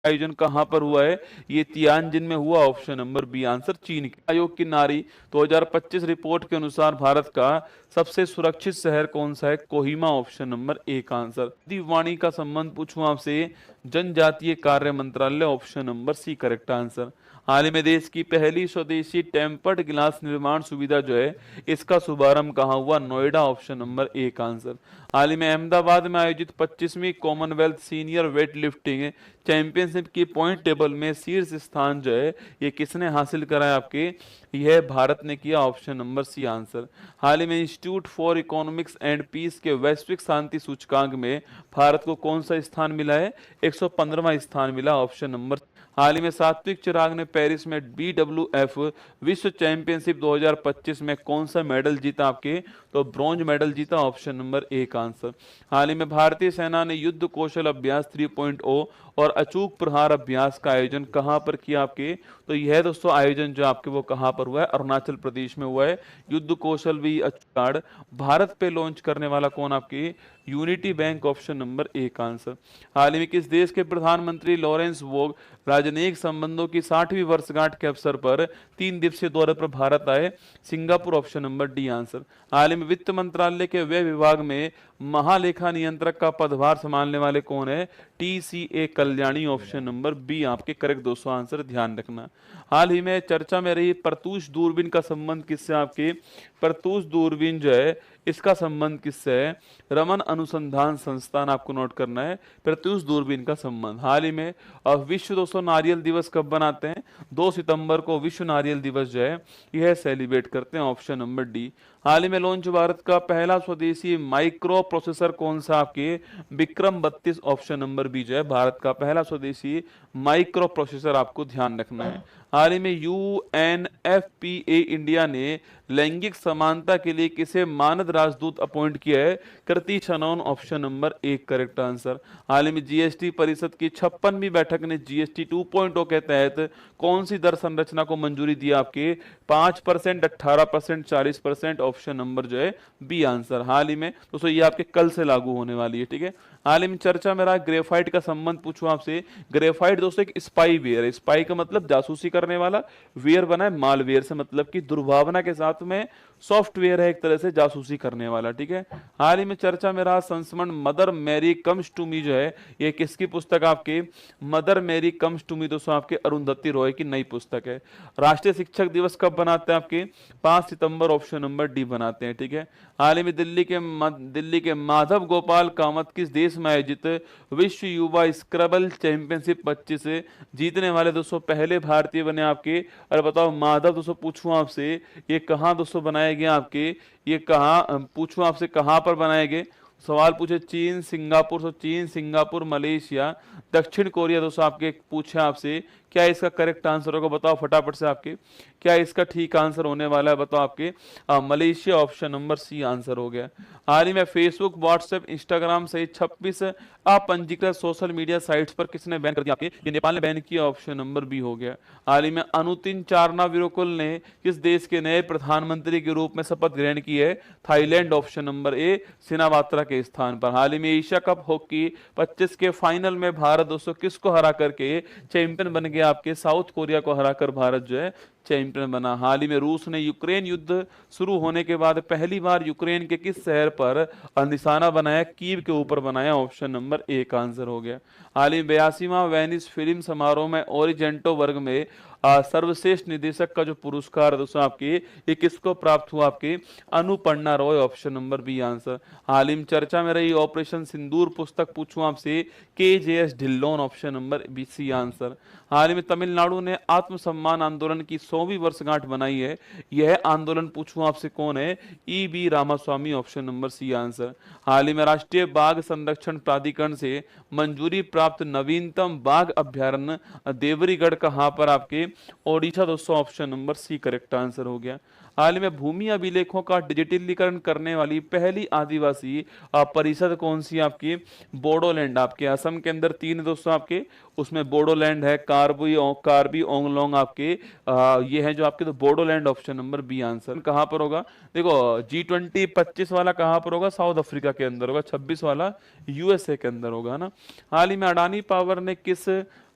आयोजन कहाँ पर हुआ है? ये तियानजिन में हुआ, ऑप्शन नंबर बी आंसर चीन के। आयोग की नारी 2025 रिपोर्ट के अनुसार भारत का सबसे सुरक्षित शहर कौन सा है? कोहिमा, ऑप्शन नंबर ए का आंसर। दीवानी का संबंध पूछूं आपसे, जनजातीय कार्य मंत्रालय, option number C correct answer. हाल ही में देश की पहली स्वदेशी टेम्पर्ड ग्लास निर्माण सुविधा जो है, इसका शुभारंभ कहाँ हुआ? नोएडा, ऑप्शन नंबर ए का आंसर। हाल ही में अहमदाबाद में आयोजित 25वीं Commonwealth senior weight lifting championship की पॉइंट टेबल में शीर्ष स्थान जो है, ये किसने हासिल करा है आपके? यह भारत ने किया, ऑप्शन नंबर सी आंसर। हाल ही में institute for economics and peace के वैश्विक शांति सूचकांक में भारत को कौन सा स्थान मिला है? 115वां स्थान मिला, ऑप्शन नंबर। हाल ही में सात्विक चिराग ने पेरिस में BWF विश्व चैंपियनशिप 2025 में कौन सा मेडल जीता आपके? तो ब्रॉन्ज मेडल जीता, ऑप्शन नंबर ए का आंसर। हाल ही में भारतीय सेना ने युद्ध कौशल अभ्यास 3.0 और अचूक प्रहार अभ्यास का आयोजन कहां पर किया आपके? तो यह दोस्तों आयोजन जो आपके वो कहां पर हुआ है? अरुणाचल प्रदेश में हुआ है। युद्ध कौशल भी कार्ड भारत पे लॉन्च करने वाला कौन आपके? Unity bank, option number A का आंसर। हाल ही में किस देश के प्रधानमंत्री लॉरेंस वोग राजनयिक संबंधों की 60वीं वर्षगांठ के अवसर पर 3 दिवसीय दौरे पर भारत आए? Singapore, option number D answer. हाल ही में वित्त मंत्रालय के व्यय विभाग में महालेखा नियंत्रक का पदभार संभालने वाले कौन है? TCA Kalyani, option number B आपके करेक्ट दोस्तों आंसर, ध्यान रखना। हाल ही में चर्चा में रही प्रत्यूष दूरबीन का संबंध किससे आपके? प्रत्यूष दूरबीन जो है, इसका संबंध किससे है? रमन अनुसंधान संस्थान, आपको नोट करना है प्रत्यूष दूरबीन का संबंध। हाल ही में विश्व दोस्तों नारियल दिवस कब बनाते हैं? 2 सितंबर को विश्व नारियल दिवस जो है यह सेलिब्रेट करते हैं, ऑप्शन नंबर डी। हाल ही में लॉन्च भारत का पहला स्वदेशी माइक्रो प्रोसेसर कौन सा आपके? विक्रम 32, ऑप्शन नंबर बी जो है भारत का पहला स्वदेशी माइक्रो प्रोसेसर, आपको ध्यान रखना है। हाल ही में UNFPA इंडिया ने लैंगिक समानता के लिए किसे मानद राजदूत अपॉइंट किया है? कृति सनोन, ऑप्शन नंबर एक करेक्ट आंसर। हाल ही में GST परिषद की 56वीं बैठक ने GST 2.0 के तहत कौन सी दर संरचना को मंजूरी दी आपके? 5%, 18%, 40%, ऑप्शन नंबर जो है बी आंसर। हाल ही में दोस्तों ये आपके कल से लागू होने वाली है, ठीक है। हाल ही में चर्चा में रहा ग्रेफाइट का संबंध पूछूं आपसे। ग्रेफाइट दोस्तों एक स्पाई वेयर है। स्पाई का मतलब जासूसी करने वाला, वेयर बना है मालवेयर से, मतलब कि दुर्भावना के साथ में सॉफ्टवेयर है एक तरह से जासूसी करने वाला, ठीक है। हाल ही में चर्चा में रहा संस्मरण Mother Mary comes to me जो है, ये किसकी पुस्तक आपके? Mother Mary comes to me दोस्तों आपके अरुंधति रॉय की नई पुस्तक है। राष्ट्रीय शिक्षक दिवस कब बनाते हैं आपके? 5 सितंबर, ऑप्शन नंबर डी बनाते हैं, ठीक है। हाल ही में दिल्ली के माधव गोपाल कामत किस देश में आयोजित विश्व युवा स्क्रबल चैंपियनशिप 25 जीतने वाले दोस्तों पहले भारतीय बने आपके? और बताओ माधव दोस्तों पूछूं आपसे, ये कहाँ दोस्तों बनाए गए आपके? ये कहाँ पूछूं आपसे, कहाँ पर बनाए गए? सवाल पूछे चीन, सिंगापुर, तो चीन, सिंगापुर, मलेशिया, दक्षिण कोरिया दोस्तों आपके पूछे आपसे। क्या इसका करेक्ट आंसर होगा? बताओ फटाफट से आपके, क्या इसका ठीक आंसर होने वाला है? बताओ आपके Malaysia, option number C answer हो गया। हाल ही में फेसबुक, व्हाट्सएप, इंस्टाग्राम सहित 26 अपंजीकृत सोशल मीडिया साइट्स पर किसने बैन कर दिया आपके? ये नेपाल ने बैन किया, ऑप्शन नंबर बी हो गया। हाल ही में अनुतिन चारनाविरोकुल ने किस देश के नए प्रधानमंत्री के रूप में शपथ ग्रहण की है? थाईलैंड, ऑप्शन नंबर ए सिनावात्रा के स्थान पर। हाल ही में एशिया कप हॉकी 25 के फाइनल में भारत दोस्तों किसको हरा करके चैंपियन बन गया आपके? साउथ कोरिया को हराकर भारत जो है चैंपियन बना। हाल ही में रूस ने यूक्रेन युद्ध शुरू होने के बाद पहली बार यूक्रेन के किस शहर पर निशाना बनाया? कीव के ऊपर बनाया, ऑप्शन नंबर ए का आंसर हो गया। हाल ही में 82वां वेनिस फिल्म समारोह में ओरिजेंटो वर्ग में सर्वश्रेष्ठ निदेशक का जो पुरस्कार है दोस्तों आपके, ये किसको प्राप्त हुआ आपके? Anuparna Roy, option number B answer. हाल ही में चर्चा में रही ऑपरेशन सिंदूर पुस्तक पूछूं आपसे, KJS Dhillon, option number B C answer. हाल ही में तमिलनाडु ने आत्मसम्मान आंदोलन की 100वीं वर्षगांठ बनाई है। यह आंदोलन पूछूं आपसे कौन है? EB Ramaswamy, option number C answer. हाल ही में राष्ट्रीय बाघ संरक्षण प्राधिकरण से मंजूरी प्राप्त नवीनतम बाघ अभ्यारण्य देवरीगढ़ कहां पर आपके? ओडिशा दोस्तों, option number C correct answer हो गया। हाल ही में भूमि अभिलेखों का डिजिटलीकरण करने वाली पहली आदिवासी परिषद कौन सी आपकी? बोडोलैंड। आपके असम के अंदर 3 दोस्तों आपके, उसमें बोडोलैंड है, कार्बी ओंगलोंग आपके, ये है जो आपके, तो Bodoland, option number B answer. कहां पर होगा? देखो G20 25 वाला कहां पर होगा? साउथ अफ्रीका के अंदर होगा। 26 वाला USA के अंदर होगा ना। हाल ही में अडानी पावर ने किस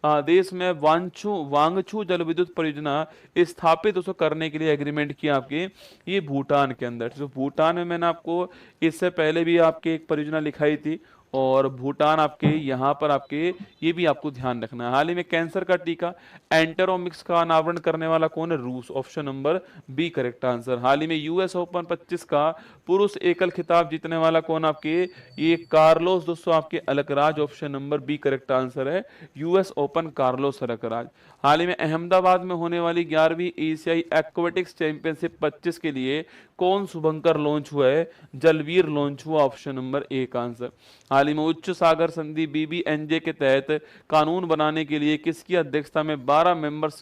देश में वांगछू जल विद्युत परियोजना स्थापित दोस्तों करने के लिए एग्रीमेंट किया आपके ये भूटान के अंदर। तो भूटान में मैंने आपको इससे पहले भी आपके एक परियोजना लिखाई थी, और भूटान आपके यहाँ पर आपके ये भी आपको ध्यान रखना है। हाल ही में कैंसर का टीका एंटेरोमिक्स का अनावरण करने वाला कौन है? रूस, option number B correct answer. हाल ही में यूएस ओपन 25 का पुरुष एकल खिताब जीतने वाला कौन आपके? ये कार्लोस दोस्तों आपके Alcaraz, option number B correct answer है। US Open Carlos Alcaraz. हाल ही में अहमदाबाद में होने वाली 11वीं एशियाई एक्वेटिक्स चैंपियनशिप 25 के लिए कौन शुभंकर लॉन्च हुआ है? जलवीर लॉन्च हुआ, ऑप्शन नंबर ए का आंसर। हाल ही में उच्च सागर संधि बीबीएनजे के तहत कानून बनाने के लिए किसकी अध्यक्षता में 12 मेंबर्स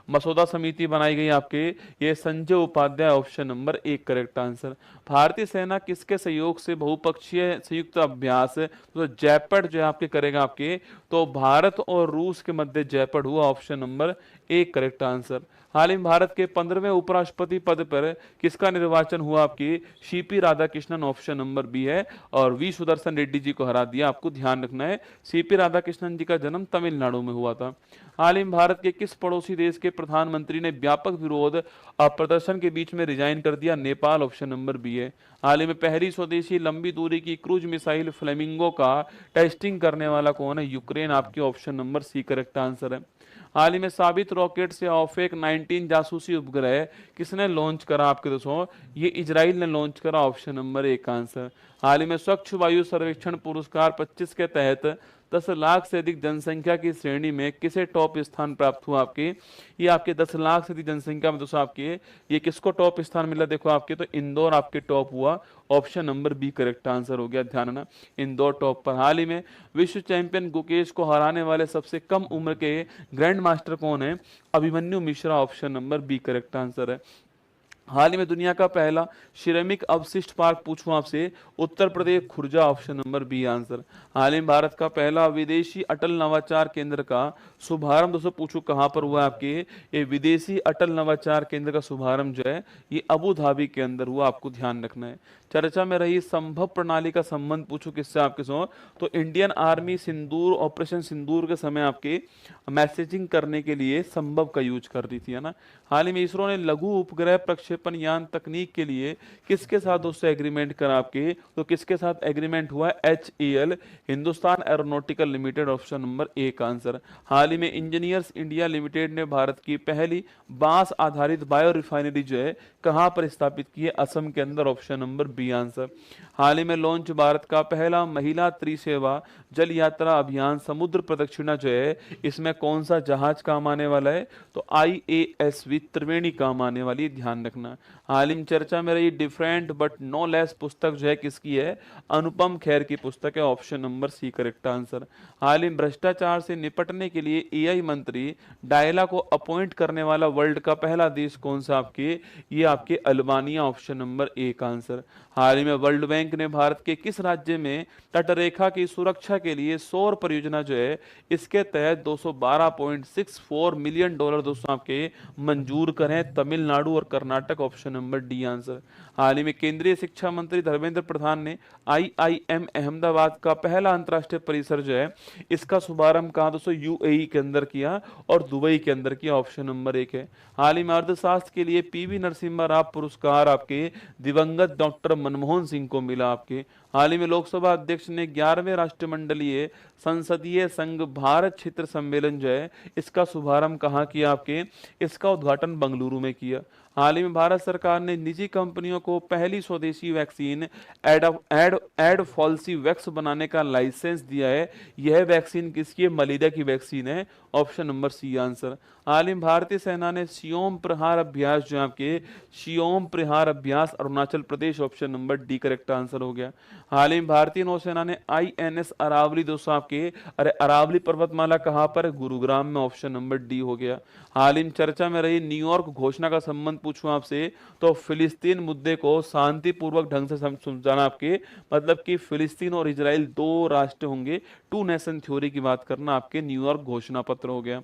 मसौदा समिति बनाई गई आपके? ये संजय उपाध्याय, ऑप्शन नंबर एक करेक्ट आंसर। भारतीय सेना किसके सहयोग से बहुपक्षीय संयुक्त अभ्यास तो जैपड जो है आपके करेगा आपके? तो भारत और रूस के मध्य जैपड हुआ, ऑप्शन नंबर एक करेक्ट आंसर। हाल ही में भारत के 15वें उपराष्ट्रपति पद पर किसका निर्वाचन हुआ आपकी? C P Radhakrishnan, option number B है, और वी सुदर्शन रेड्डी जी को हरा दिया। आपको ध्यान रखना है सीपी राधाकृष्णन जी का जन्म तमिलनाडु में हुआ था। हाल ही में भारत के किस पड़ोसी देश के प्रधानमंत्री ने व्यापक विरोध प्रदर्शन के बीच में रिजाइन कर दिया? नेपाल, ऑप्शन नंबर बी है। हाल ही में पहली स्वदेशी लंबी दूरी की क्रूज मिसाइल फ्लेमिंगो का टेस्टिंग करने वाला कौन है? यूक्रेन, आपके option number C correct answer है। हाल ही में साबित रॉकेट से ऑफेक 19 जासूसी उपग्रह किसने लॉन्च करा आपके दोस्तों? ये इजराइल ने लॉन्च करा, ऑप्शन नंबर एक आंसर। हाल ही में स्वच्छ वायु सर्वेक्षण पुरस्कार 25 के तहत 10 लाख से अधिक जनसंख्या की श्रेणी में किसे टॉप स्थान प्राप्त हुआ आपके? ये आपके 10 लाख से अधिक जनसंख्या में दोस्तों आपके ये किसको टॉप स्थान मिला? देखो आपके तो इंदौर आपके टॉप हुआ, option number B correct answer हो गया। ध्यान रखना, इंदौर टॉप पर। हाल ही में विश्व चैंपियन गुकेश को हराने वाले सबसे कम उम्र के ग्रैंड मास्टर कौन है? Abhimanyu Mishra, option number B correct answer है। हाल ही में दुनिया का पहला सिरेमिक अवशिष्ट पार्क पूछूं आपसे? Uttar Pradesh Khurja, option number B answer. हाल ही में भारत का पहला विदेशी अटल नवाचार केंद्र का शुभारंभ दोस्तों पूछूं कहां पर हुआ आपके? ये विदेशी अटल नवाचार केंद्र का शुभारंभ जो है ये अबू धाबी के अंदर हुआ, आपको ध्यान रखना है। चर्चा में रही संभव प्रणाली का संबंध पूछूं किससे आपके सो? तो इंडियन आर्मी सिंदूर, ऑपरेशन सिंदूर के समय आपके मैसेजिंग करने के लिए संभव का यूज कर रही थी, है ना। हाल ही में इसरो ने लघु उपग्रह प्रक्षेपण यान तकनीक के लिए किसके साथ दोस्तों एग्रीमेंट करा आपके? तो किसके साथ एग्रीमेंट हुआ? HAL, Hindustan aeronautical limited, option number A का आंसर। हाल ही में इंजीनियर्स इंडिया लिमिटेड ने भारत की पहली बांस आधारित बायो रिफाइनरी जो है कहां पर स्थापित की है? असम के अंदर, ऑप्शन नंबर बी आंसर। हाल ही में लॉन्च भारत का पहला महिला त्रिसेवा जल यात्रा अभियान समुद्र प्रदक्षिणा जो है इसमें कौन सा जहाज काम आने वाला है? तो IASV त्रिवेणी काम आने वाली, ध्यान रखना। हाल ही में चर्चा में रही डिफरेंट बट नो लेस पुस्तक जो है किसकी है? अनुपम खेर की पुस्तक है, option number C correct answer. हाल ही में भ्रष्टाचार से निपटने के लिए AI मंत्री डायला को अपॉइंट करने वाला वर्ल्ड का पहला देश कौन सा आपके? ये आपके अल्बानिया, ऑप्शन नंबर ए का आंसर। हाल ही में वर्ल्ड बैंक ने भारत के किस राज्य में तटरेखा की सुरक्षा के लिए सौर परियोजना जो है इसके तहत $212.64 मिलियन दोस्तों आपके मंजूर करें? तमिलनाडु और Karnataka, option number D answer. हाल ही में केंद्रीय शिक्षा मंत्री धर्मेंद्र प्रधान ने IIM अहमदाबाद का पहला अंतर्राष्ट्रीय परिसर जो है इसका शुभारंभ कहा दोस्तों? UAE के अंदर किया और दुबई के अंदर किया, ऑप्शन नंबर एक है। हाल ही में अर्थशास्त्र के लिए PV नरसिम्हा राव पुरस्कार आपके दिवंगत डॉक्टर मनमोहन सिंह को मिला आपके। हाल ही में लोकसभा अध्यक्ष ने 11वें राष्ट्रमंडलीय संसदीय संघ भारत क्षेत्र सम्मेलन जो है इसका शुभारंभ कहाँ किया आपके? इसका उद्घाटन बंगलुरु में किया। हाल ही में भारत सरकार ने निजी कंपनियों को पहली स्वदेशी वैक्सीन एडफॉल्सी वैक्स बनाने का लाइसेंस दिया है। यह वैक्सीन किसकी है? मलेरिया की वैक्सीन है, ऑप्शन नंबर सी आंसर। हाल ही में भारतीय सेना ने सियोम प्रहार अभ्यास जो आपके सियोम प्रहार अभ्यास Arunachal Pradesh, option number D correct answer हो गया। हाल ही में भारतीय नौसेना ने INS अरावली दोस्तों आपके अरावली पर्वतमाला कहां पर? गुरुग्राम में, ऑप्शन नंबर डी हो गया। हाल ही में चर्चा में रही न्यूयॉर्क घोषणा का संबंध पूछूं आपसे तो फिलिस्तीन मुद्दे को शांतिपूर्वक ढंग से समझाना आपके मतलब कि फिलिस्तीन और इजराइल 2 राष्ट्र होंगे, 2 नेशन थ्योरी की बात करना आपके न्यूयॉर्क घोषणा पत्र हो गया।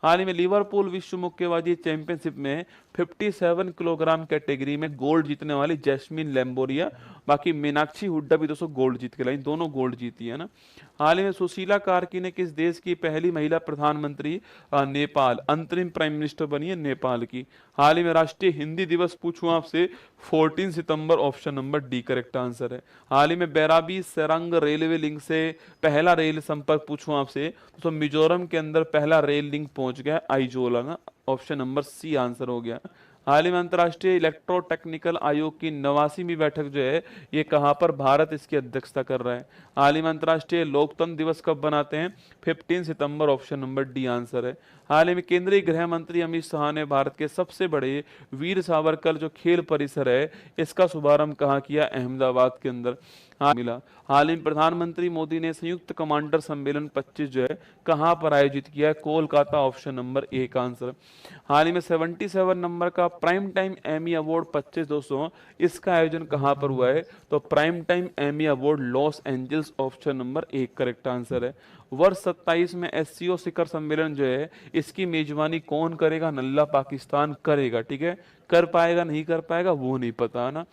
हाल ही में लिवरपूल विश्व मुक्केबाजी चैंपियनशिप में 57 किलोग्राम कैटेगरी में गोल्ड जीतने वाली जैस्मिन लैम्बोरिया, बाकी मीनाक्षी हुड्डा भी दोस्तों गोल्ड जीत के लाई, दोनों गोल्ड जीती है ना। हाल ही में सुशीला कार्की ने किस देश की पहली महिला प्रधानमंत्री, नेपाल, अंतरिम प्राइम मिनिस्टर बनी है नेपाल की। हाल ही में राष्ट्रीय हिंदी दिवस पूछूं आपसे, 14 सितंबर, option number D correct answer है। हाल ही में बैराबी सरंग रेलवे लिंक से पहला रेल संपर्क पूछूं आपसे, तो मिजोरम के अंदर पहला रेल लिंक पहुंच गया आइजोला ना, ऑप्शन नंबर सी आंसर हो गया। हाल ही में अंतर्राष्ट्रीय इलेक्ट्रोटेक्निकल आयोग की 89वीं बैठक जो है ये कहाँ पर, भारत इसकी अध्यक्षता कर रहा है। हाल ही में अंतर्राष्ट्रीय लोकतंत्र दिवस कब बनाते हैं, 15 सितंबर, ऑप्शन नंबर डी आंसर है। हाल ही में केंद्रीय गृह मंत्री अमित शाह ने भारत के सबसे बड़े वीर सावरकर जो खेल परिसर है इसका शुभारंभ कहाँ किया, अहमदाबाद के अंदर। हाँ मिला। हाल ही में प्रधानमंत्री मोदी ने संयुक्त कमांडर सम्मेलन 25 जो है कहाँ पर आयोजित किया है, कोलकाता, ऑप्शन नंबर ए का आंसर। हाल ही में 77 नंबर का प्राइम टाइम एमी अवार्ड 25 दोस्तों, इसका आयोजन कहाँ पर हुआ है, तो prime time Emmy award Los Angeles, option number A correct answer है। वर्ष 27 में एससीओ शिखर सम्मेलन जो है इसकी मेजबानी कौन करेगा, नल्ला पाकिस्तान करेगा, ठीक है। कर पाएगा नहीं कर पाएगा वो नहीं पता है ना।